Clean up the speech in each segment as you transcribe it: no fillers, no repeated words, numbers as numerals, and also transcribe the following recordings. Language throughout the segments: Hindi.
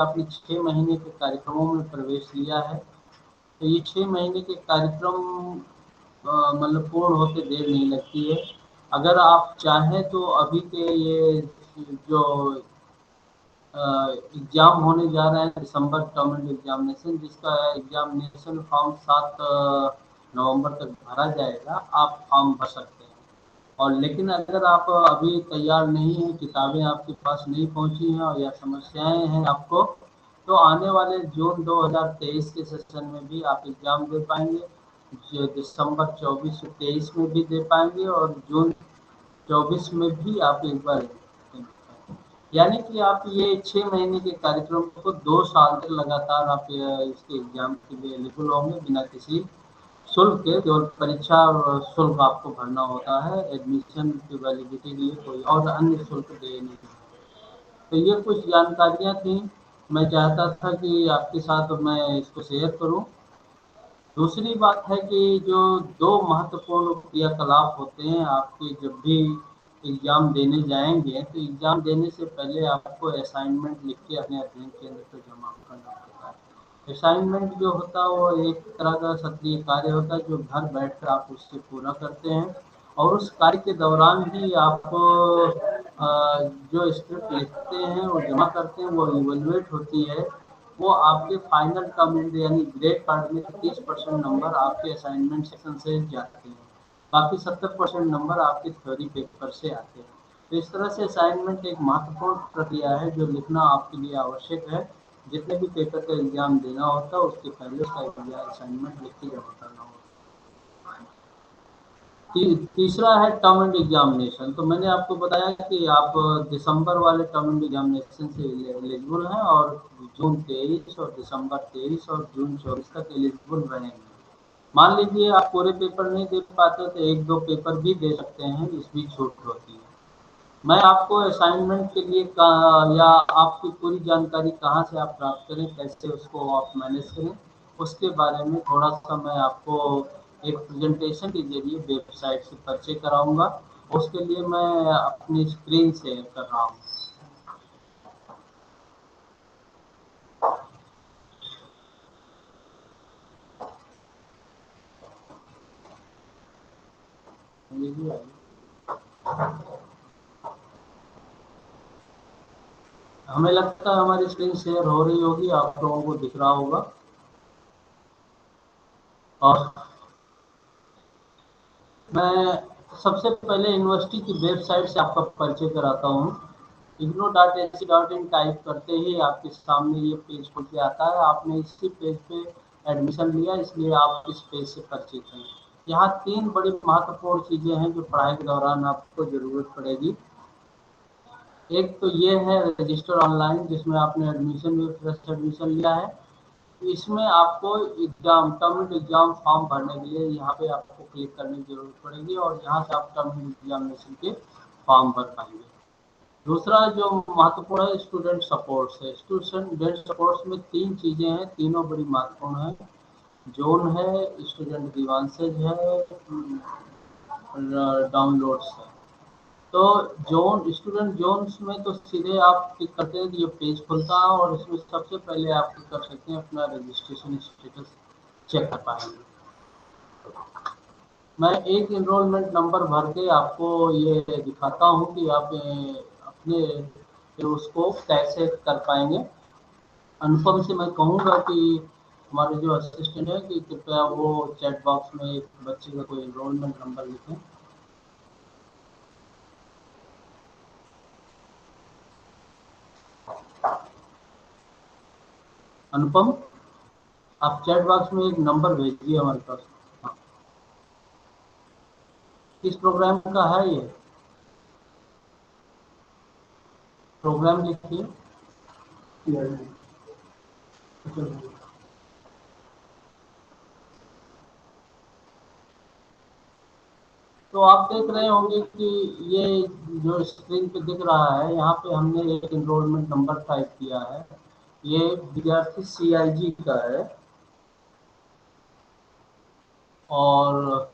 आपने 6 महीने के कार्यक्रमों में प्रवेश लिया है, तो ये 6 महीने के कार्यक्रम मतलब पूर्ण होते देर नहीं लगती है। अगर आप चाहें तो अभी के ये जो एग्ज़ाम होने जा रहे हैं दिसंबर टर्म एंड एग्जामिनेशन, जिसका एग्जामिनेशन फॉर्म 7 नवंबर तक भरा जाएगा, आप फॉर्म भर सकते हैं। और लेकिन अगर आप अभी तैयार नहीं हैं, किताबें आपके पास नहीं पहुंची हैं और या समस्याएं हैं आपको, तो आने वाले जून 2023 के सेशन में भी आप एग्ज़ाम दे पाएंगे। जो दिसंबर 24 से 23 में भी दे पाएंगे और जून 24 में भी आप एक बार यानी कि आप ये 6 महीने के कार्यक्रम को 2 साल तक लगातार आप इसके एग्जाम के लिए एलिजिबल होंगे बिना किसी शुल्क के। केवल परीक्षा शुल्क आपको भरना होता है, एडमिशन की वैलिडिटी के लिए कोई और अन्य शुल्क दे नहीं। तो ये कुछ जानकारियाँ थी, मैं चाहता था कि आपके साथ मैं इसको शेयर करूँ। दूसरी बात है कि जो 2 महत्वपूर्ण क्रियाकलाप होते हैं आपके जब भी एग्ज़ाम देने जाएंगे, तो एग्ज़ाम देने से पहले आपको असाइनमेंट लिख के अपने अध्ययन केंद्र पर जमा करना होता है। असाइनमेंट जो होता है वो एक तरह का सक्रिय कार्य होता है जो घर बैठकर आप उससे पूरा करते हैं, और उस कार्य के दौरान ही आप जो स्क्रिप्ट लिखते हैं वो जमा करते हैं, वो इवेलुएट होती है। वो आपके फाइनल कमेंट यानी ग्रेड कार्ड में 30% नंबर आपके असाइनमेंट सेक्शन से जाते हैं, बाकी 70% नंबर आपके थ्योरी पेपर से आते हैं। तो इस तरह से असाइनमेंट एक महत्वपूर्ण प्रक्रिया है जो लिखना आपके लिए आवश्यक है। जितने भी पेपर का एग्जाम देना होता है उसके पहले उसका असाइनमेंट लिख के जमा करना होता है। तीसरा है टर्म एंड एग्जामिनेशन। तो मैंने आपको बताया कि आप दिसंबर वाले टर्म एंड एग्जामिनेशन से एलिजिबल हैं और जून 23 और दिसंबर 23 और जून 24 तक एलिजिबल रहेंगे। मान लीजिए आप पूरे पेपर नहीं दे पाते तो 1-2 पेपर भी दे सकते हैं, इसमें छूट होती है। मैं आपको असाइनमेंट के लिए या आपकी पूरी जानकारी कहाँ से आप प्राप्त करें, कैसे उसको आप मैनेज करें, उसके बारे में थोड़ा सा मैं आपको एक प्रेजेंटेशन के जरिए वेबसाइट से परिचय कराऊंगा। उसके लिए मैं अपनी स्क्रीन शेयर कर रहा हूँ। हमें लगता है हमारी स्क्रीन शेयर हो रही होगी, आप लोगों को दिख रहा होगा। और मैं सबसे पहले यूनिवर्सिटी की वेबसाइट से आपका परिचय कराता हूँ। igno.ac.in टाइप करते ही आपके सामने ये पेज खुल के आता है। आपने इसी पेज पे एडमिशन लिया, इसलिए आप इस पेज से परिचित हैं। यहाँ 3 बड़ी महत्वपूर्ण चीज़ें हैं जो पढ़ाई के दौरान आपको ज़रूरत पड़ेगी। एक तो ये है रजिस्टर ऑनलाइन, जिसमें आपने एडमिशन में फ्रेश एडमिशन लिया है। इसमें आपको exam term and exam form भरने के लिए यहाँ पे आपको क्लिक करने की जरूरत पड़ेगी और यहाँ से आप टर्म एंड एग्जामिनेशन के फॉर्म भर पाएंगे। दूसरा जो महत्वपूर्ण है स्टूडेंट सपोर्ट्स है। स्टूडेंट सपोर्ट्स में 3 चीज़ें हैं, तीनों बड़ी महत्वपूर्ण हैं। जोन है, स्टूडेंट ग्रीवांसेज है, डाउनलोड्स है। तो जोन स्टूडेंट जोन्स में तो सीधे आप क्लिक करते हैं तो ये पेज खुलता है और इसमें सबसे पहले आप क्लिक कर सकते हैं अपना रजिस्ट्रेशन स्टेटस चेक कर पाएंगे। मैं एक इनरोलमेंट नंबर भर के आपको ये दिखाता हूँ कि आप अपने उसको कैसे कर पाएंगे। अनुपम से मैं कहूँगा कि हमारे जो असिस्टेंट है कि कृपया वो चैट बॉक्स में एक बच्चे का कोई इनरोलमेंट नंबर लिखें। अनुपम, आप चैट बॉक्स में एक नंबर भेजिए हमारे पास। हाँ। किस प्रोग्राम का है ये? प्रोग्राम लिखिए। तो आप देख रहे होंगे कि ये जो स्क्रीन पे दिख रहा है, यहाँ पे हमने एक इनरोलमेंट नंबर टाइप किया है। ये विद्यार्थी CIG का है और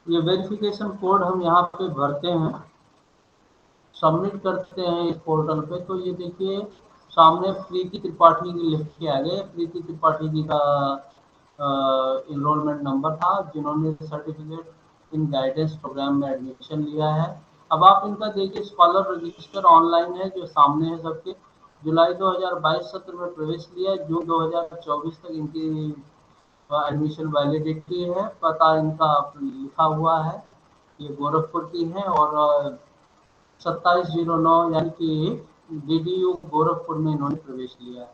ये वेरिफिकेशन कोड हम यहाँ पे भरते हैं, सबमिट करते हैं इस पोर्टल पे। तो ये देखिए सामने प्रीति त्रिपाठी लिख के आ गए। प्रीति त्रिपाठी जी का इनरोलमेंट नंबर था, जिन्होंने सर्टिफिकेट इन गाइडेंस प्रोग्राम में एडमिशन लिया है। अब आप इनका देखिए, स्कॉलर रजिस्टर ऑनलाइन है जो सामने है सबके। जुलाई 2022 सत्र में प्रवेश लिया, जून 2024 तक इनकी एडमिशन वैलिडिटी है। पता इनका लिखा हुआ है, ये गोरखपुर की है, और 2709 यानी कि DDU गोरखपुर में इन्होंने प्रवेश लिया है।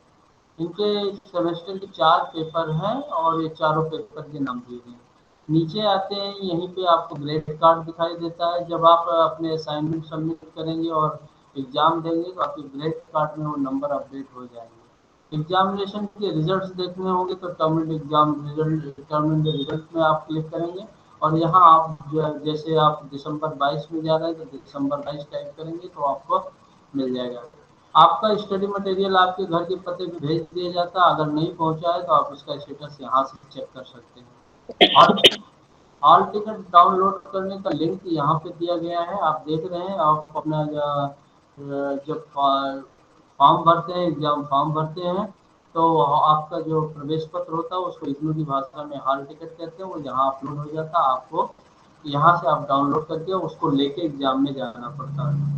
इनके सेमेस्टर के 4 पेपर हैं और ये चारों पेपर के नाम दिए गए हैं। नीचे आते हैं, यहीं पे आपको ग्रेड कार्ड दिखाई देता है। जब आप अपने असाइनमेंट सबमिट करेंगे और एग्जाम देंगे तो आपके ग्रेड कार्ड में वो नंबर अपडेट हो जाएंगे। एग्जामिनेशन के रिजल्ट्स देखने होंगे तो टर्म एंड रिजल्ट में आप क्लिक करेंगे, और यहाँ आप जैसे आप दिसंबर 22 में जा रहे हैं तो दिसंबर 22 टाइप करेंगे तो आपको मिल जाएगा। आपका स्टडी मटेरियल आपके घर के पते पे भेज दिया जाता है। अगर नहीं पहुंचा है तो आप उसका स्टेटस यहाँ से चेक कर सकते हैं। हॉल हॉल टिकट डाउनलोड करने का लिंक यहाँ पे दिया गया है, आप देख रहे हैं। आप अपना जब फॉर्म भरते हैं, एग्जाम फॉर्म भरते हैं, तो आपका जो प्रवेश पत्र होता है उसको इग्नू की भाषा में हॉल टिकट कहते हैं, वो यहाँ अपलोड हो जाता है। आपको यहाँ से आप डाउनलोड करके उसको लेके एग्जाम में जाना पड़ता है।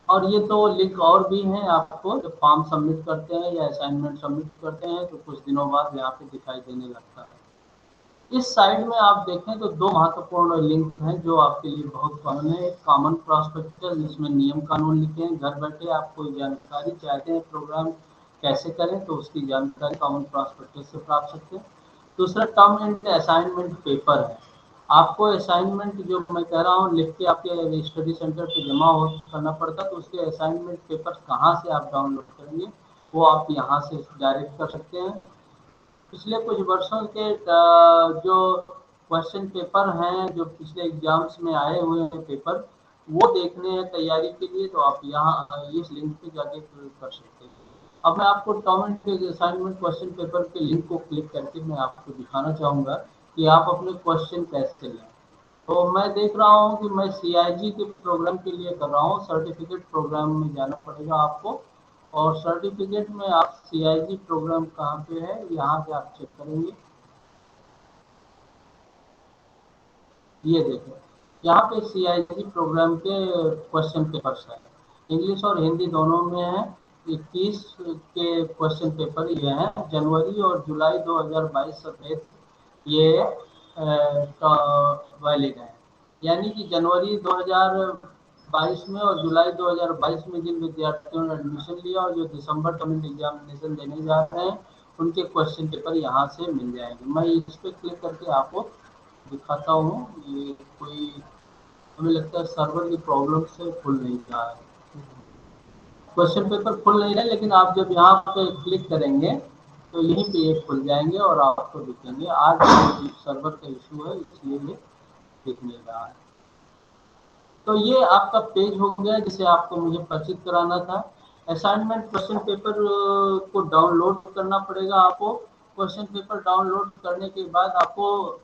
और ये तो लिंक और भी हैं, आपको जब फॉर्म सबमिट करते हैं या असाइनमेंट सबमिट करते हैं तो कुछ दिनों बाद यहाँ पे दिखाई देने लगता है। इस साइड में आप देखें तो दो महत्वपूर्ण लिंक हैं जो आपके लिए बहुत कॉमन है। एक कॉमन प्रॉस्पेक्टस, जिसमें नियम कानून लिखे हैं। घर बैठे आप कोई जानकारी चाहते हैं प्रोग्राम कैसे करें तो उसकी जानकारी कॉमन प्रॉस्पेक्टस से प्राप्त सकते हैं। दूसरा टर्म एंड असाइनमेंट पेपर है। आपको असाइनमेंट जो मैं कह रहा हूँ लिख के आपके स्टडी सेंटर पे जमा हो करना पड़ता है, तो उसके असाइनमेंट पेपर कहाँ से आप डाउनलोड करेंगे वो आप यहाँ से डायरेक्ट कर सकते हैं। पिछले कुछ वर्षों के जो क्वेश्चन पेपर हैं, जो पिछले एग्जाम्स में आए हुए हैं पेपर, वो देखने हैं तैयारी के लिए, तो आप यहाँ इस लिंक पे जाके कर सकते हैं। अब मैं आपको टॉम के असाइनमेंट क्वेश्चन पेपर के लिंक को क्लिक करके मैं आपको दिखाना चाहूँगा कि आप अपने क्वेश्चन कैसे लें। तो मैं देख रहा हूँ कि मैं CIG के प्रोग्राम के लिए कर रहा हूँ। सर्टिफिकेट प्रोग्राम में जाना पड़ेगा आपको, और सर्टिफिकेट में आप CIG प्रोग्राम कहाँ पे है यहाँ पे आप चेक करेंगे। ये देखो, यहाँ पे CIG प्रोग्राम के क्वेश्चन पेपर्स हैं, इंग्लिश और हिंदी दोनों में है। 21 के क्वेश्चन पेपर ये हैं। जनवरी और जुलाई 2022 समेत ये वैलिड है। यानी कि जनवरी 2022 में और जुलाई 2022 में जिन विद्यार्थियों ने एडमिशन लिया और जो दिसंबर टर्म एग्जामिनेशन देने जा रहे हैं, उनके क्वेश्चन पेपर यहाँ से मिल जाएंगे। मैं इस पर क्लिक करके आपको दिखाता हूँ। ये कोई, हमें लगता है सर्वर की प्रॉब्लम से खुल नहीं रहा है, क्वेश्चन पेपर खुल नहीं रहा है, लेकिन आप जब यहाँ पे क्लिक करेंगे तो यहीं पे ये खुल जाएंगे और आपको दिखेंगे। आज सर्वर का इशू है इसलिए ये दिख नहीं रहा है। तो ये आपका पेज हो गया जिसे आपको मुझे परिचित कराना था। असाइनमेंट क्वेश्चन पेपर को डाउनलोड करना पड़ेगा आपको। क्वेश्चन पेपर डाउनलोड करने के बाद आपको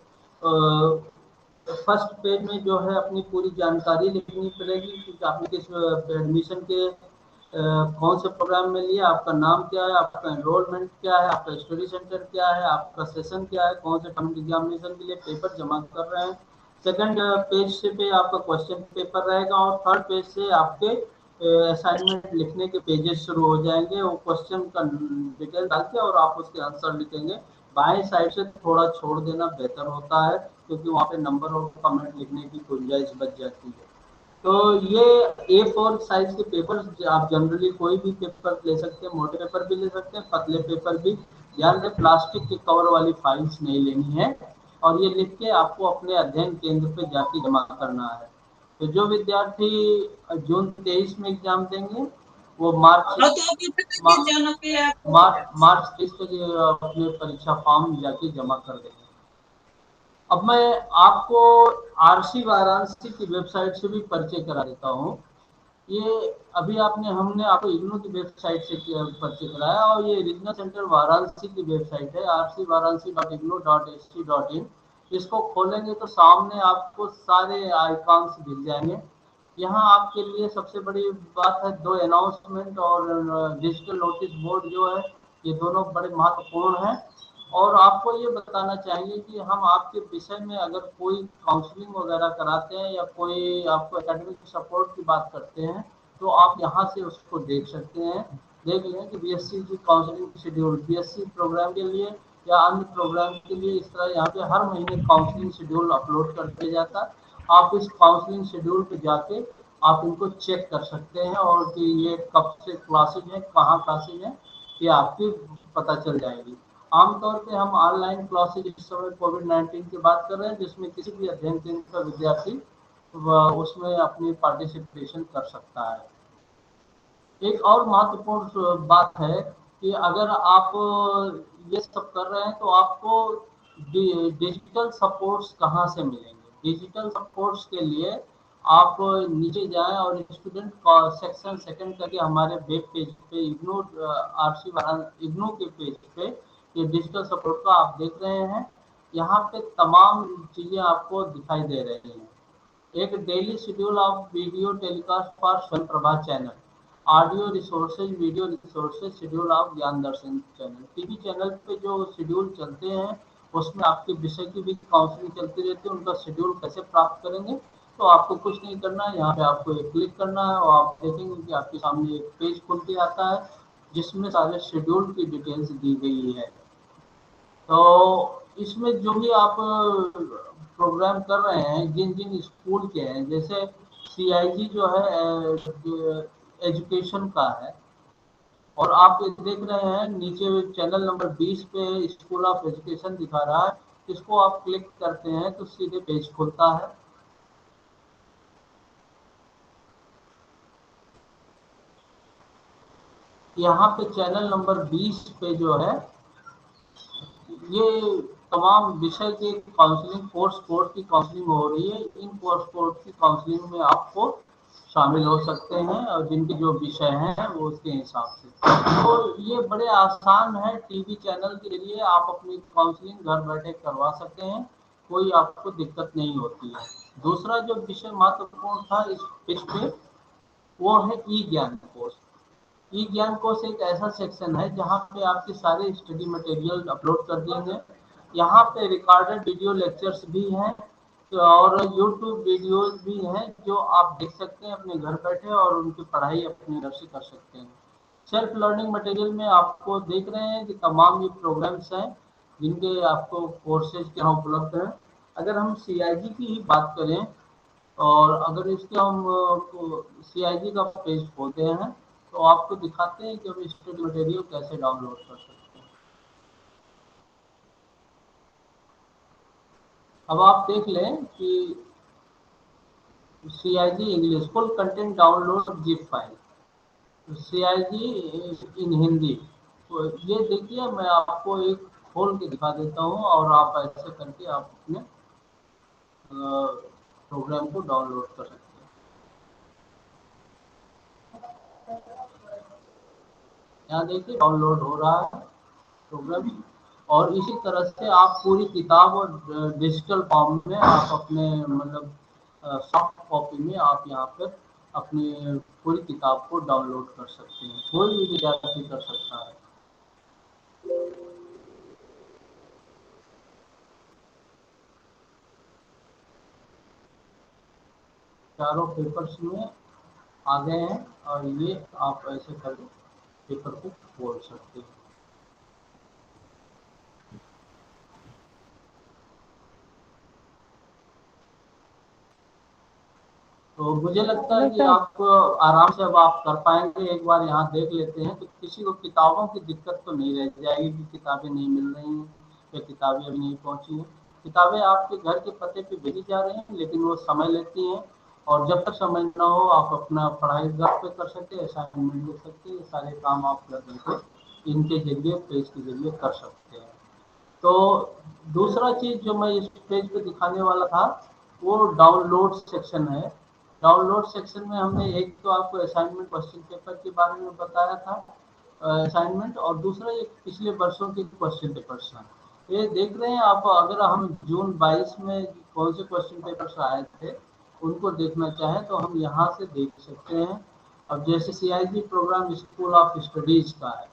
फर्स्ट पेज में जो है अपनी पूरी जानकारी लिखनी पड़ेगी कि आपने किस एडमिशन के कौन से प्रोग्राम में लिया, आपका नाम क्या है, आपका एनरोलमेंट क्या है, आपका स्टडी सेंटर क्या है, आपका सेशन क्या है, कौन से टर्म एग्जामिनेशन के लिए पेपर जमा कर रहे हैं। सेकंड पेज से पे आपका क्वेश्चन पेपर रहेगा, और थर्ड पेज से आपके असाइनमेंट लिखने के पेजेस शुरू हो जाएंगे। वो क्वेश्चन का डिटेल डाल के और आप उसके आंसर लिखेंगे। बाएं साइड से थोड़ा छोड़ देना बेहतर होता है, क्योंकि वहाँ पे नंबर और कमेंट लिखने की गुंजाइश बच जाती है। तो ये A4 साइज के पेपर आप जनरली कोई भी पेपर ले सकते हैं, मोटे पेपर भी ले सकते हैं, पतले पेपर भी। ध्यान दें प्लास्टिक के कवर वाली फाइल्स नहीं लेनी है, और ये लिख के आपको अपने अध्ययन केंद्र पे जाके जमा करना है। तो जो विद्यार्थी जून 23 में एग्जाम देंगे वो मार्च 30 तक अपने परीक्षा फॉर्म जाके जमा कर देंगे। अब मैं आपको RC वाराणसी की वेबसाइट से भी परिचय करा देता हूँ। ये अभी हमने आपको इग्नू की वेबसाइट से परिचय कराया, और ये रीजनल सेंटर वाराणसी की वेबसाइट है rcvaranasi.ignu.ac.in। इसको खोलेंगे तो सामने आपको सारे आइकॉन्स दिख जाएंगे। यहाँ आपके लिए सबसे बड़ी बात है, दो अनाउंसमेंट और डिजिटल नोटिस बोर्ड जो है, ये दोनों बड़े महत्वपूर्ण हैं। और आपको ये बताना चाहिए कि हम आपके विषय में अगर कोई काउंसलिंग वगैरह कराते हैं या कोई आपको एकेडमिक सपोर्ट की बात करते हैं, तो आप यहाँ से उसको देख सकते हैं। देख लें कि बीएससी की काउंसलिंग शेड्यूल, बीएससी प्रोग्राम के लिए या अन्य प्रोग्राम के लिए इस तरह यहाँ पे हर महीने काउंसलिंग शेड्यूल अपलोड कर दिया जाता है। आप इस काउंसलिंग शेड्यूल पे जाके आप इनको चेक कर सकते हैं, और कि ये कब से क्लासेज हैं, कहाँ क्लासेज हैं, ये आपकी पता चल जाएगी। आमतौर पे हम ऑनलाइन क्लासेज इस समय कोविड-19 की बात कर रहे हैं, जिसमें किसी भी अध्ययन केंद्र का विद्यार्थी उसमें अपनी पार्टिसिपेशन कर सकता है। एक और महत्वपूर्ण बात है कि अगर आप ये सब कर रहे हैं, तो आपको डिजिटल सपोर्ट्स कहाँ से मिलेंगे? डिजिटल सपोर्ट्स के लिए आप नीचे जाएं और स्टूडेंट सेक्शन सेकंड करके हमारे वेब पेज पे इग्नू आरसी इग्नू के पेज पे ये डिजिटल सपोर्ट का आप देख रहे हैं। यहाँ पे तमाम चीज़ें आपको दिखाई दे रही हैं। एक daily schedule of video telecast for Swayam Prabha channel, audio resources, video resources, schedule of Gyan Darshan channel. TV channel पे जो शेड्यूल चलते हैं, उसमें आपके विषय की भी काउंसलिंग चलती रहती है। उनका शेड्यूल कैसे प्राप्त करेंगे? तो आपको कुछ नहीं करना है, यहाँ पे आपको एक क्लिक करना है और आप देखेंगे कि आपके सामने एक पेज खुल के आता है, जिसमें सारे शेड्यूल की डिटेल्स दी गई है। तो इसमें जो भी आप प्रोग्राम कर रहे हैं, जिन जिन स्कूल के हैं, जैसे सीआईजी जो है एजुकेशन का है, और आप ये देख रहे हैं नीचे चैनल नंबर 20 पे स्कूल ऑफ एजुकेशन दिखा रहा है। इसको आप क्लिक करते हैं तो सीधे पेज खुलता है। यहाँ पे चैनल नंबर 20 पे जो है, ये तमाम विषय के काउंसलिंग, कोर्स कोर्स की काउंसलिंग हो रही है। इन कोर्स कोर्स की काउंसलिंग में आपको शामिल हो सकते हैं, और जिनके जो विषय हैं वो उसके हिसाब से। तो ये बड़े आसान है, टीवी चैनल के जरिए आप अपनी काउंसलिंग घर बैठे करवा सकते हैं, कोई आपको दिक्कत नहीं होती है। दूसरा जो विषय महत्वपूर्ण था इस पे, वो है ई ज्ञान कोर्स। ई ज्ञान कोर्स एक ऐसा सेक्शन है जहाँ पे आपके सारे स्टडी मटेरियल अपलोड कर दिए गए। यहाँ पे रिकॉर्डेड वीडियो लेक्चर्स भी हैं, तो और यूट्यूब वीडियोस भी हैं, जो आप देख सकते हैं अपने घर बैठे, और उनकी पढ़ाई अपने घर से कर सकते हैं। सेल्फ लर्निंग मटेरियल में आपको देख रहे हैं कि तमाम ये प्रोग्राम्स हैं, जिनके आपको कोर्सेज यहाँ उपलब्ध हैं। अगर हम सीआईजी की ही बात करें, और अगर इसके हम सीआईजी का पेज खोलते हैं, तो आपको दिखाते हैं कि हम स्टडी मटेरियल कैसे डाउनलोड कर सकते हैं। अब आप देख लें कि CIG English full content download zip file, CIG in Hindi. तो ये देखिए, मैं आपको एक खोल के दिखा देता हूँ, और आप ऐसे करके आप अपने प्रोग्राम को डाउनलोड कर सकते हैं। यहाँ देखिए डाउनलोड हो रहा है प्रोग्राम। और इसी तरह से आप पूरी किताब और डिजिटल फॉर्म में आप अपने मतलब सॉफ्ट कॉपी में आप यहाँ पर अपनी पूरी किताब को डाउनलोड कर सकते हैं। कोई भी विद्यार्थी कर सकता है। चारों पेपर्स में आ गए हैं, और ये आप ऐसे करके पेपर को खोल सकते हैं। तो मुझे लगता है हेलो कि सर। आप आराम से अब आप कर पाएंगे। एक बार यहाँ देख लेते हैं तो किसी को किताबों की दिक्कत तो नहीं रह जाएगी कि किताबें नहीं मिल रही हैं या किताबें अभी नहीं पहुँची हैं। किताबें आपके घर के पते पे भेजी जा रही हैं, लेकिन वो समय लेती हैं, और जब तक समय ना हो आप अपना पढ़ाई घर पे कर सकते हैं, असाइनमेंट लिख सकते हैं, ये सारे काम आप घर बैठे इनके जरिए, पेज के जरिए कर सकते हैं। तो दूसरा चीज़ जो मैं इस पेज पे दिखाने वाला था, वो डाउनलोड सेक्शन है। डाउनलोड सेक्शन में हमने एक तो आपको असाइनमेंट क्वेश्चन पेपर के बारे में बताया था, असाइनमेंट, और दूसरा ये पिछले वर्षों के क्वेश्चन पेपर्स हैं। ये देख रहे हैं आप, अगर हम जून 22 में कौन से क्वेश्चन पेपर्स आए थे, उनको देखना चाहें तो हम यहाँ से देख सकते हैं। अब जैसे CIG programme school of studies का है,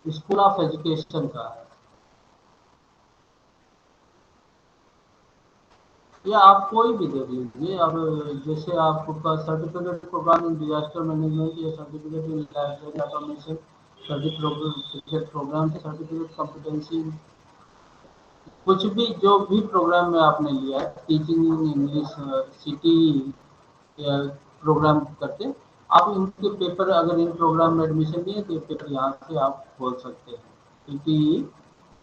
स्कूल ऑफ एजुकेशन का है, या आप कोई भी देख लीजिए। अब जैसे आपका certificate program in disaster management या certificate in library automation, certificate program से सर्टिफिकेट कॉम्पिटेंसी, कुछ भी जो भी प्रोग्राम में आपने लिया है, टीचिंग इन इंग्लिश, सिटी या प्रोग्राम करके आप इनके पेपर, अगर इन प्रोग्राम में एडमिशन लिए तो ये पेपर यहाँ से आप खोल सकते हैं। CTE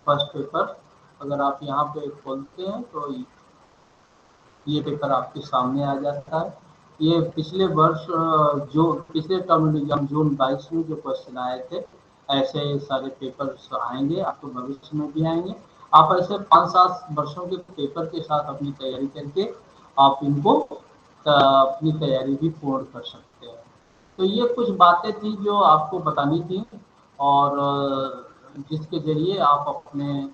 फर्स्ट पेपर अगर आप यहाँ पे खोलते हैं तो ये पेपर आपके सामने आ जाता है। ये पिछले वर्ष जो पिछले टर्म एग्जाम जून 22 में जो क्वेश्चन आए थे, ऐसे सारे पेपर्स आएंगे, आपको भविष्य में भी आएंगे। आप ऐसे 5-7 वर्षों के पेपर के साथ अपनी तैयारी करके आप इनको अपनी तैयारी भी पूर्ण कर सकते हैं। तो ये कुछ बातें थी जो आपको बतानी थी, और जिसके जरिए आप अपने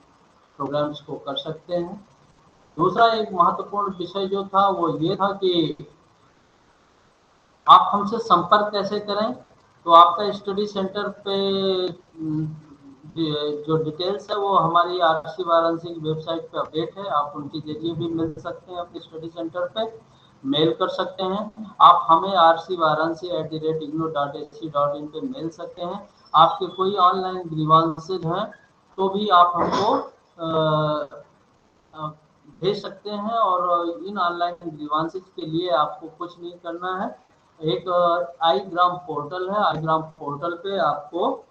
प्रोग्राम्स को कर सकते हैं। दूसरा एक महत्वपूर्ण विषय जो था वो ये था कि आप हमसे संपर्क कैसे करें। तो आपका स्टडी सेंटर पे जो डिटेल्स है वो हमारी RC वाराणसी की वेबसाइट पे अपडेट है, आप उनके जरिए भी मिल सकते हैं अपने स्टडी सेंटर पे, मेल कर सकते हैं। आप हमें rcvaranasi@ignou.ac.in पे मिल सकते हैं। आपके कोई ऑनलाइन ग्रीवांसेज हैं तो भी आप हमको भेज सकते हैं, और इन ऑनलाइन ग्रीवांसेज के लिए आपको कुछ नहीं करना है। एक iGram पोर्टल है, iGram पोर्टल पे आपको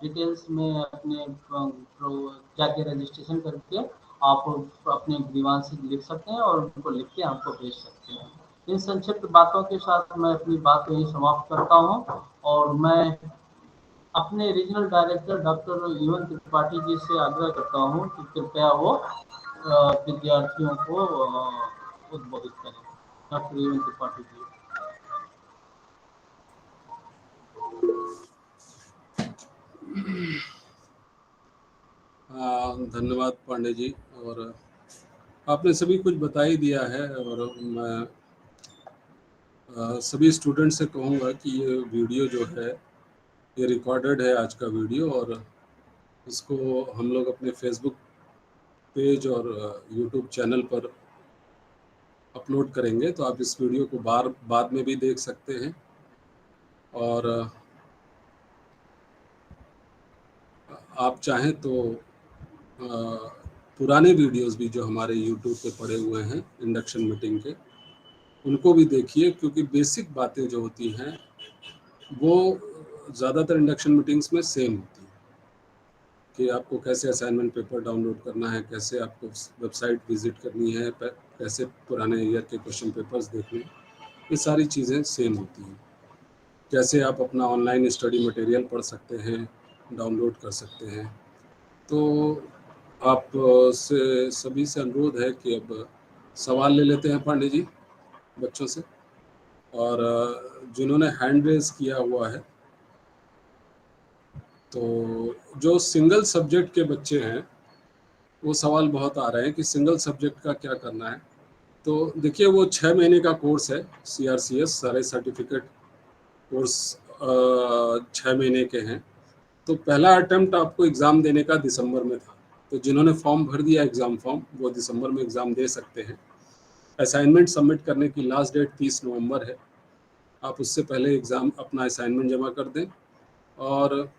डिटेल्स में अपने जाके रजिस्ट्रेशन करके आप अपने ग्रीवांसेज लिख सकते हैं और उनको लिख के हमको भेज सकते हैं। इन संक्षिप्त बातों के साथ मैं अपनी बात यही समाप्त करता हूँ, और मैं अपने regional director doctor युवन Tripathi ji से आग्रह करता हूँ कि कृपया वो विद्यार्थियों को उद्बोधित करें। डॉक्टर युवन त्रिपाठी जी। धन्यवाद पांडे जी, और आपने सभी कुछ बता ही दिया है। और मैं सभी स्टूडेंट से कहूँगा कि ये वीडियो जो है ये रिकॉर्डेड है आज का वीडियो, और इसको हम लोग अपने फेसबुक पेज और यूट्यूब चैनल पर अपलोड करेंगे, तो आप इस वीडियो को बाद में भी देख सकते हैं। और आप चाहें तो पुराने वीडियोस भी जो हमारे यूट्यूब पे पड़े हुए हैं इंडक्शन मीटिंग के, उनको भी देखिए, क्योंकि बेसिक बातें जो होती हैं वो ज़्यादातर इंडक्शन मीटिंग्स में सेम होती है, कि आपको कैसे असाइनमेंट पेपर डाउनलोड करना है, कैसे आपको वेबसाइट विजिट करनी है, कैसे पुराने ईयर के क्वेश्चन पेपर्स देखने, ये सारी चीज़ें सेम होती हैं। कैसे आप अपना ऑनलाइन स्टडी मटेरियल पढ़ सकते हैं, डाउनलोड कर सकते हैं। तो आप से सभी से अनुरोध है कि अब सवाल ले लेते हैं पांडे जी बच्चों से, और जिन्होंने हैंड रेज किया हुआ है, तो जो सिंगल सब्जेक्ट के बच्चे हैं वो सवाल बहुत आ रहे हैं कि सिंगल सब्जेक्ट का क्या करना है। तो देखिए, वो 6 महीने का कोर्स है, CRCS सारे सर्टिफिकेट कोर्स 6 महीने के हैं। तो पहला अटेम्प्ट आपको एग्ज़ाम देने का दिसंबर में था, तो जिन्होंने फॉर्म भर दिया एग्ज़ाम फॉर्म, वो दिसंबर में एग्ज़ाम दे सकते हैं। असाइनमेंट सबमिट करने की लास्ट डेट 30 नवंबर है। आप उससे पहले एग्ज़ाम अपना असाइनमेंट जमा कर दें। और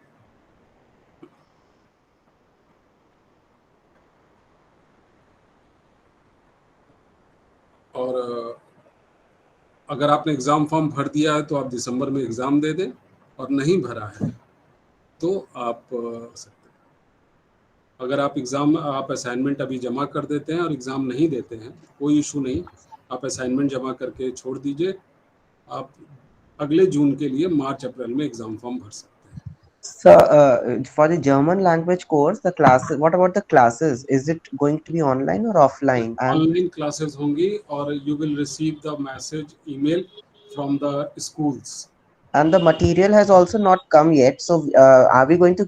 अगर आपने एग्ज़ाम फॉर्म भर दिया है तो आप दिसंबर में एग्ज़ाम दे दें, और नहीं भरा है तो आप सकते हैं। अगर आप असाइनमेंट अभी जमा कर देते हैं और एग्ज़ाम नहीं देते हैं, कोई इशू नहीं, आप असाइनमेंट जमा करके छोड़ दीजिए। आप अगले जून के लिए मार्च अप्रैल में एग्ज़ाम फॉर्म भर सकते हैं। So, for the German language course, the classes, what about the classes? Is it going to be online or offline? And online classes होंगी, और you will receive the message email from the schools. the material has also not come yet. So, are we going to,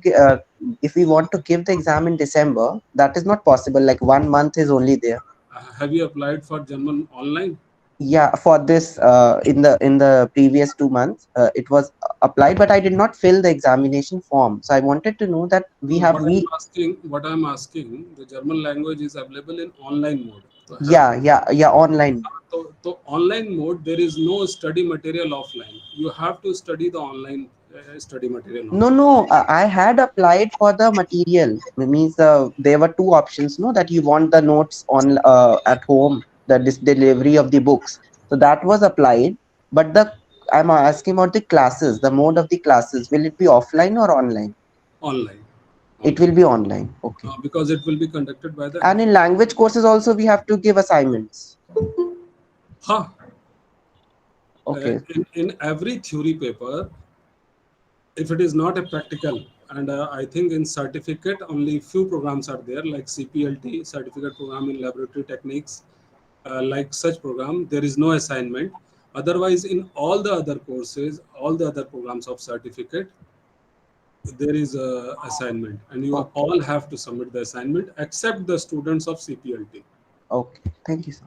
if we want to give the exam in December, that is not possible. Like 1 month is only there. Have you applied for German online? Yeah, for this in the previous 2 months it was applied, but I did not fill the examination form. So I wanted to know that No, what I'm asking, the German language is available in online mode. तो है yeah, online. तो online mode there is no study material offline. You have to study the online study material No, online. I had applied for the material. Means there were two options, no, that you want the notes on at home, the delivery of the books. So that was applied, but the I'm asking about the classes, the mode of the classes. Will it be offline or online? Online. It will be online. Okay. Because it will be conducted by the. And in language courses also we have to give assignments. Huh. Okay. In every theory paper, if it is not a practical, and I think in certificate only few programs are there, like CPLT, certificate program in laboratory techniques, like such program, there is no assignment. Otherwise, in all the other courses, all the other programs of certificate, there is a assignment, and you all have to submit the assignment except the students of CPLT. Okay, thank you, sir.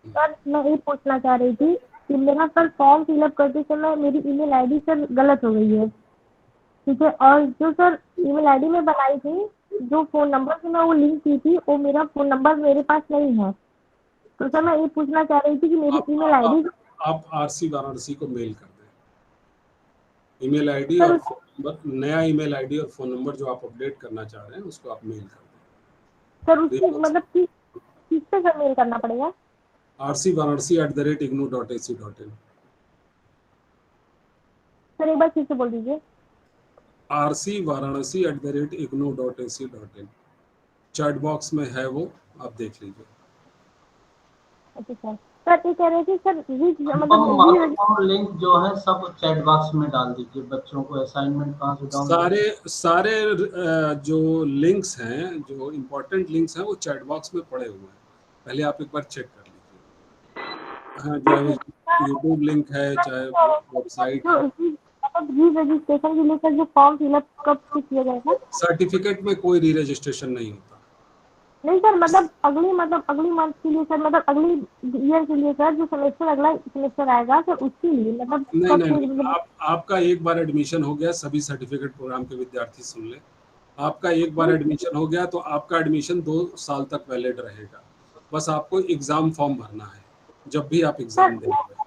Sir मैं ये पूछना चाह रही थी कि मेरा सर फॉर्म फिलअप करते समय मेरी ईमेल आईडी सर गलत हो गई है, ठीक है, और जो सर ईमेल आईडी में बनाई थी, जो फ़ोन नंबर से मैं वो लिंक की थी, वो मेरा फ़ोन नंबर मेरे पास नहीं है। तो सर मैं ये पूछना चाह रही थी कि मेरी ईमेल आईडी आप RC वाराणसी को मेल कर दें। ईमेल आईडी और फोन नंबर, नया ईमेल आईडी और फोन नंबर जो आप अपडेट करना चाह रहे हैं उसको आप मेल कर दें। सर उसकी मतलब किस पे सर मेल करना पड़ेगा? rcvaranasi@ignou.ac.in। सर एक बार फिर से बोल दीजिए। rcvaranasi@ignou.ac.in चैट बॉक्स में है वो, आप देख लीजिए। अच्छा सर, सर ये कह रहे थे सर मतलब लिंक जो है सब चैट बॉक्स में डाल दीजिए, बच्चों को असाइनमेंट कहाँ से डाउनलोड। सारे जो लिंक्स हैं, जो इम्पोर्टेंट लिंक्स हैं, वो चैट बॉक्स में पड़े हुए हैं, पहले आप एक बार चेक कर लीजिए। हाँ, चाहे यूट्यूब लिंक है, चाहे वेबसाइट है। रजिस्ट्रेशन के लिए सर जो फॉर्म फिलअप कब से किया जाएगा? सर्टिफिकेट में कोई री रजिस्ट्रेशन नहीं होता। नहीं सर, मतलब अगली मंथ के लिए सर, मतलब अगली ईयर के लिए सर, जो सेमेस्टर अगला सेमेस्टर आएगा सर उसके लिए, मतलब नहीं, आपका एक बार एडमिशन हो गया, सभी सर्टिफिकेट प्रोग्राम के विद्यार्थी सुन ले, आपका एक बार एडमिशन हो गया तो आपका एडमिशन 2 साल तक वैलिड रहेगा। बस आपको एग्जाम फॉर्म भरना है जब भी आप एग्जाम देंगे।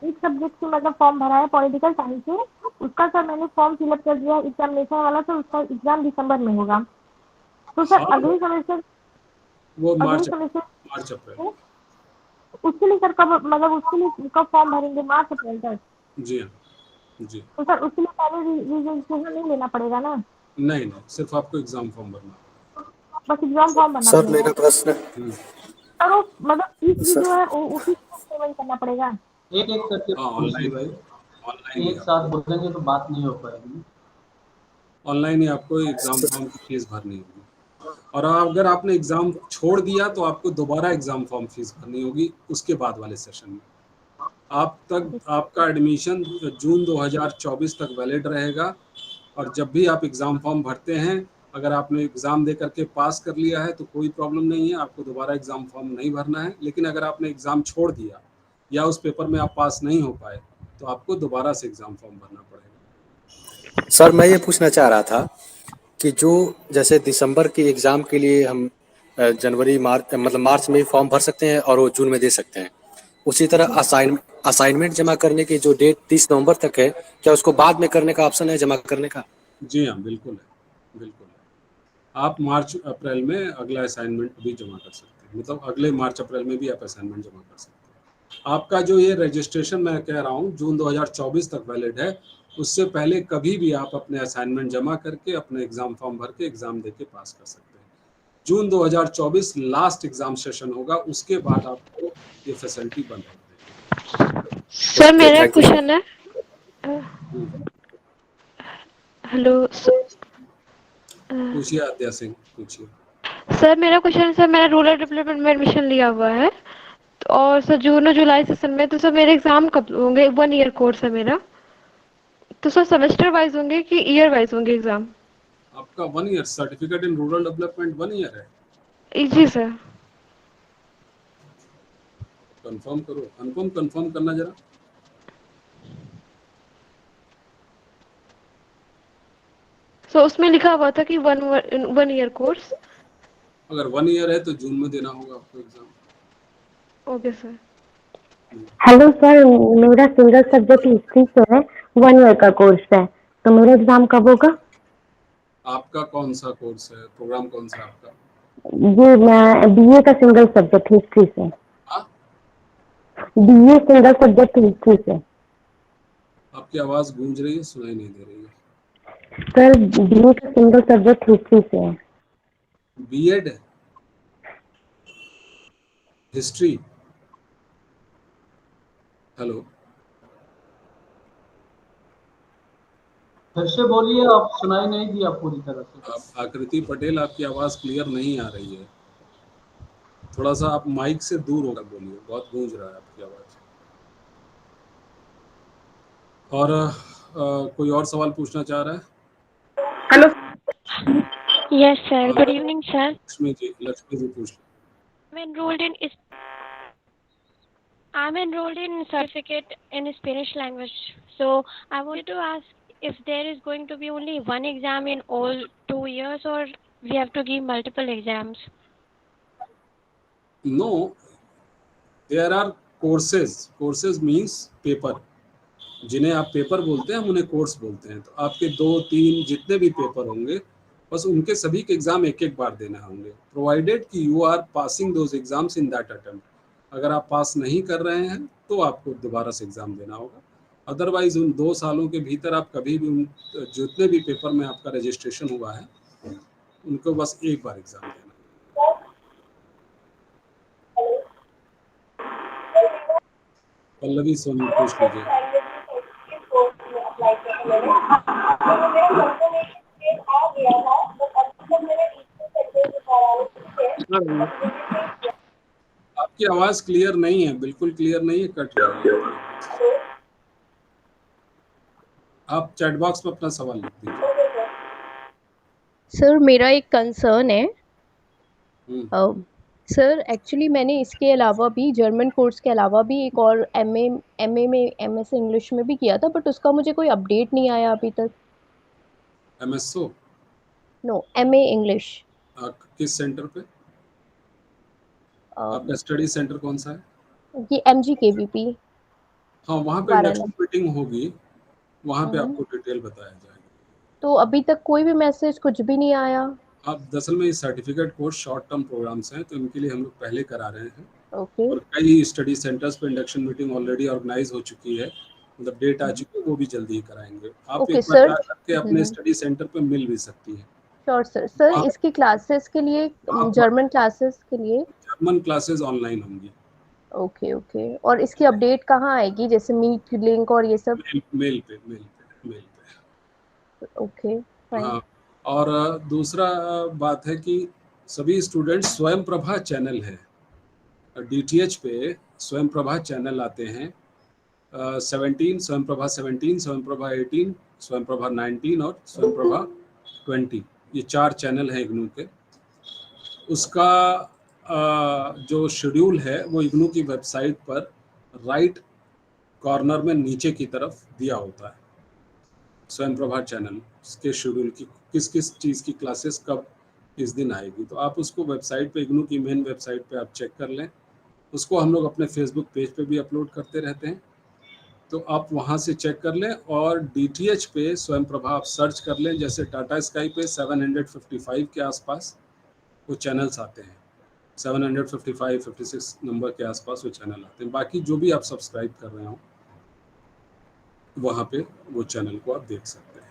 एक सब्जेक्ट से मतलब फॉर्म भरा है पॉलिटिकल साइंस से, उसका सर मैंने फॉर्म फिलअप कर दिया एग्जामिनेशन वाला, सर उसका एग्जाम दिसंबर में होगा। तो सर अगले सेमेस्टर वो मार्च अप्रैल उसके लिए सर कब, मतलब उसके लिए कब फॉर्म भरेंगे? मार्च अप्रैल तक? जी हाँ, जी। तो सर उसके लिए पहले रजिस्ट्रेशन नहीं लेना पड़ेगा ना? नहीं, सिर्फ आपको एग्जाम फॉर्म भरना, बस एग्जाम फॉर्म भरना। सर मेरा प्रश्न सर वो मतलब फीस जो है उसी पेमेंट करना पड़ेगा? एक करके ऑनलाइन एक साथ बोलेंगे तो बात नहीं हो पाएगी। ऑनलाइन ही आपको एग्जाम फॉर्म की फीस भरनी होगी, और अगर आपने एग्जाम छोड़ दिया तो आपको दोबारा एग्जाम फॉर्म फीस भरनी होगी उसके बाद वाले सेशन में। आपका एडमिशन जून 2024 तक वैलिड रहेगा, और जब भी आप एग्जाम फॉर्म भरते हैं, अगर आपने एग्जाम दे करके पास कर लिया है तो कोई प्रॉब्लम नहीं है, आपको दोबारा एग्जाम फॉर्म नहीं भरना है। लेकिन अगर आपने एग्जाम छोड़ दिया या उस पेपर में आप पास नहीं हो पाए तो आपको दोबारा से एग्जाम फॉर्म भरना पड़ेगा। सर मैं ये पूछना चाह रहा था कि जो जैसे दिसंबर के एग्ज़ाम के लिए हम जनवरी मार्च में फॉर्म भर सकते हैं और वो जून में दे सकते हैं, उसी तरह असाइनमेंट जमा करने की जो डेट 30 नवंबर तक है, क्या उसको बाद में करने का ऑप्शन है जमा करने का? जी हाँ, बिल्कुल है। आप मार्च अप्रैल में अगला असाइनमेंट भी जमा कर सकते हैं, मतलब अगले मार्च अप्रैल में भी आप असाइनमेंट जमा कर सकते हैं। आपका जो ये रजिस्ट्रेशन मैं कह रहा हूँ जून 2024 तक वैलिड है, उससे पहले कभी भी आप अपने असाइनमेंट जमा करके अपने एग्जाम फॉर्म भर के एग्जाम दे के पास कर सकते हैं। जून 2024 लास्ट एग्जाम सेशन होगा, उसके बाद आपको ये फैसिलिटी बंद होगी। सर मेरा क्वेश्चन है, हेलो पूछिए आद्या सिंह, पूछिए। सर मेरा क्वेश्चन है, सर मैंने रूरल डेवलपमेंट में एडमिशन लिया हुआ है, और सर जून और जुलाई सेशन में, तो सर मेरे एग्जाम कब होंगे? 1 ईयर कोर्स है मेरा, तो सर सेमेस्टर वाइज होंगे कि ईयर वाइज होंगे एग्जाम? आपका 1 year certificate in rural development 1 year है? जी सर। कंफर्म करो, कंफर्म करना जरा। सो उसमें लिखा हुआ था कि 1 ईयर कोर्स। अगर 1 ईयर है तो जून में देना होगा आपको exam. Okay sir. Hello sir, मेरा सिंगल सब्जेक्ट हिस्ट्री से है, 1 ईयर का कोर्स है, तो मेरा एग्जाम कब होगा? आपका कौन सा कोर्स है, प्रोग्राम कौन सा है आपका? ये मैं बीए का सिंगल सब्जेक्ट हिस्ट्री से। हाँ? बीए सिंगल सब्जेक्ट हिस्ट्री से। आपकी आवाज गूंज रही है, सुनाई नहीं दे रही है। सर बीए का सिंगल सब्जेक्ट हिस्ट्री से है। BEd history. हेलो, फिर से बोलिए, आप सुनाई नहीं दिया पूरी तरह से। आप आकृति पटेल, आपकी आवाज क्लियर नहीं आ रही है, थोड़ा सा आप माइक से दूर होकर बोलिए, बहुत गूंज रहा है आपकी आवाज। और कोई और सवाल पूछना चाह रहा है? Hello. Yes, sir. Good evening, sir. Lakshmi ji पूछ लो। I'm enrolled in certificate in Spanish language. So I wanted to ask if there is going to be only one exam in all 2 years, or we have to give multiple exams. No, there are courses means paper, जिन्हें आप पेपर बोलते हैं हम उन्हें कोर्स बोलते हैं। तो आपके 2-3 जितने भी पेपर होंगे, बस उनके सभी के एग्जाम एक बार देना होंगे, प्रोवाइडेड कि you are passing those exams in that attempt. अगर आप पास नहीं कर रहे हैं तो आपको दोबारा से एग्जाम देना होगा। अदरवाइज उन 2 सालों के भीतर आप कभी भी उन जितने भी पेपर में आपका रजिस्ट्रेशन हुआ है उनको बस एक बार एग्जाम देना। पल्लवी सोनी पूछ लीजिए। आपकी आवाज क्लियर नहीं है, बिल्कुल क्लियर नहीं है, कट रही है। आप चैट बॉक्स में अपना सवाल लिख दीजिए। सर मेरा एक कंसर्न है। सर एक्चुअली मैंने इसके अलावा भी जर्मन कोर्स के अलावा भी एक और एमए में एमएस इंग्लिश में भी किया था, बट उसका मुझे कोई अपडेट नहीं आया अभी तक। एमएसओ? No, MA English. किस सेंटर पे? आपका स्टडी सेंटर कौन सा है? ये एमजीकेवीपी। हाँ, वहाँ पे इंडक्शन मीटिंग होगी, वहाँ पे आपको डिटेल बताया जाएगा। तो अभी तक कोई भी मैसेज कुछ भी नहीं आया। आप दरअसल में certificate course short term programmes हैं, तो इनके लिए हम लोग पहले करा रहे हैं। ओके। और कई स्टडी सेंटर्स पे इंडक्शन मीटिंग ऑलरेडी ऑर्गेनाइज हो चुकी है, मतलब डेट आ चुकी है, वो भी जल्दी ही कराएंगे। आप एक बार ट्राई करके अपने स्टडी सेंटर पे मिल भी सकती है। Sure sir. सर इसकी क्लासेस के लिए, जर्मन क्लासेस के लिए? जर्मन क्लासेस ऑनलाइन होंगी। Okay okay. और इसकी अपडेट कहाँ आएगी, जैसे मीट लिंक और ये सब? मेल पे। ओके हाँ, और दूसरा बात है कि सभी स्टूडेंट स्वयं प्रभा चैनल है, डीटीएच पे स्वयं प्रभा चैनल आते हैं। 17 स्वयं प्रभा 17, स्वयं प्रभा 18, स्वयं प्रभा 19 और स्वयं प्रभा 20, ये 4 चैनल हैं इग्नू के। उसका जो शेड्यूल है वो इग्नू की वेबसाइट पर राइट कॉर्नर में नीचे की तरफ दिया होता है। स्वयं प्रभा चैनल के शेड्यूल की किस किस चीज़ की क्लासेस कब किस दिन आएगी, तो आप उसको वेबसाइट पे, इग्नू की मेन वेबसाइट पे आप चेक कर लें। उसको हम लोग अपने फेसबुक पेज पे भी अपलोड करते रहते हैं, तो आप वहाँ से चेक कर लें। और डीटीएच पे स्वयं प्रभा आप सर्च कर लें, जैसे टाटा स्काई पे 755 के आसपास वो चैनल्स आते हैं, 755-56 नंबर के आसपास वो चैनल आते हैं। बाकी जो भी आप सब्सक्राइब कर रहे हो वहाँ पे वो चैनल को आप देख सकते हैं।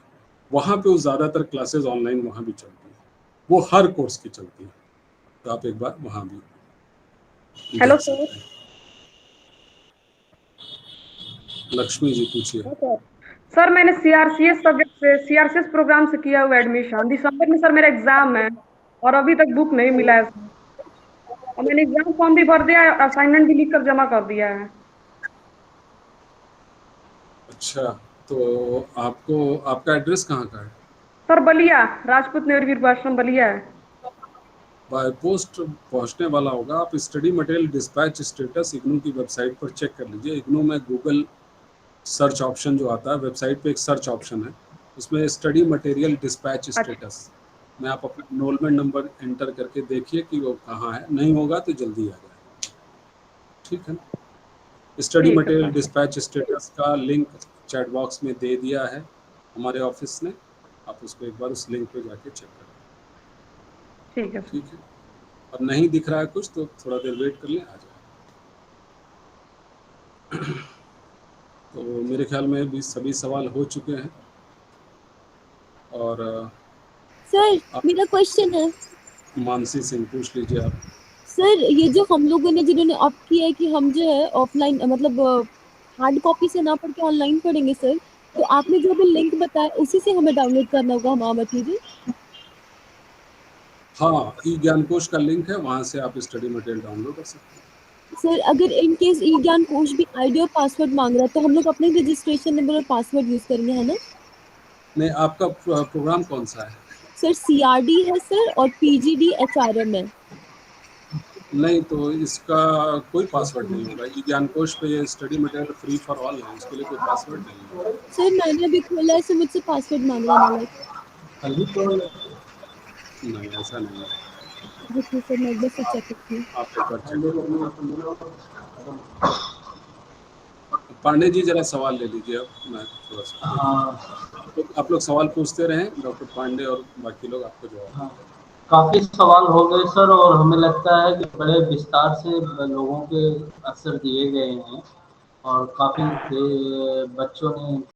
वहाँ पे वो ज़्यादातर क्लासेस ऑनलाइन वहाँ भी चलती है, वो हर कोर्स की चलती है, तो आप एक बार वहाँ भी। Hello sir. लक्ष्मी जी पूछिए। सर मैंने सीआरसीएस प्रोग्राम से किया हुआ एडमिशन। दिसंबर में सर मेरा एग्जाम है और अभी तक बुक नहीं मिला है सर। और मैंने एग्जाम फॉर्म भी भर दिया है, असाइनमेंट भी लिख कर जमा कर दिया है। अच्छा, तो आपका एड्रेस कहाँ का है? सर बलिया, राजपूत नेहरू वीर आश्रम बलिया है। बाय पोस्ट पहुंचने वाला होगा। आप study material dispatch status IGNOU की वेबसाइट पर चेक कर लीजिए। इग्नू में गूगल सर्च ऑप्शन जो आता है, वेबसाइट पे एक सर्च ऑप्शन है, उसमें स्टडी मटेरियल डिस्पैच स्टेटस में आप अपना एनरोलमेंट नंबर एंटर करके देखिए कि वो कहाँ है। नहीं होगा तो जल्दी आ जाएगा, ठीक है ना। स्टडी ठीक है मटेरियल सर। डिस्पैच स्टेटस का लिंक चैट बॉक्स में दे दिया है हमारे ऑफिस ने, आप उसको एक बार उस लिंक पे जाके चेक करें, ठीक है सर। ठीक है। और नहीं दिख रहा है कुछ तो थोड़ा देर वेट कर लें, आ जाए। तो मेरे ख्याल में भी सभी सवाल हो चुके हैं। और सर मेरा क्वेश्चन है। मानसी सिंह पूछ लीजिए आप। सर ये जो हम लोगों ने जिन्होंने ऑप्ट किया है कि हम जो है ऑफलाइन मतलब हार्ड कॉपी से ना पढ़ के ऑनलाइन पढ़ेंगे सर, तो आपने जो भी लिंक बताया उसी से हमें डाउनलोड करना होगा हमारा मटेरियल? हाँ, ई ज्ञान कोश का लिंक है, वहाँ से आप स्टडी मटेरियल डाउनलोड कर सकते हैं। सर अगर इन केस ई ज्ञान कोश भी आईडी और पासवर्ड मांग रहा है तो हम लोग अपने रजिस्ट्रेशन नंबर और पासवर्ड यूज करेंगे, है ना? नहीं, आपका प्रोग्राम कौन सा है? सर सीआरडी है सर और पीजीडी एचआरएम है। नहीं, तो इसका कोई पासवर्ड नहीं होगा। ई ज्ञान कोश पे ये study material free for all है, इसके लिए कोई पासवर्ड नहीं है। सर मैंने अभी खोला है, सर मुझसे पासवर्ड मांग रहा है। नहीं, ऐसा नहीं है। देखिए सर मैं एक बार से चेक करती हूँ। आप एक बार चेक करिए। पांडे जी जरा सवाल ले लीजिए अब, मैं थोड़ा सा। हाँ, तो आप लोग सवाल पूछते रहें, डॉक्टर पांडे और बाकी लोग आपको जवाब। हाँ, काफ़ी सवाल हो गए सर, और हमें लगता है कि बड़े विस्तार से लोगों के आंसर दिए गए हैं और काफ़ी बच्चों ने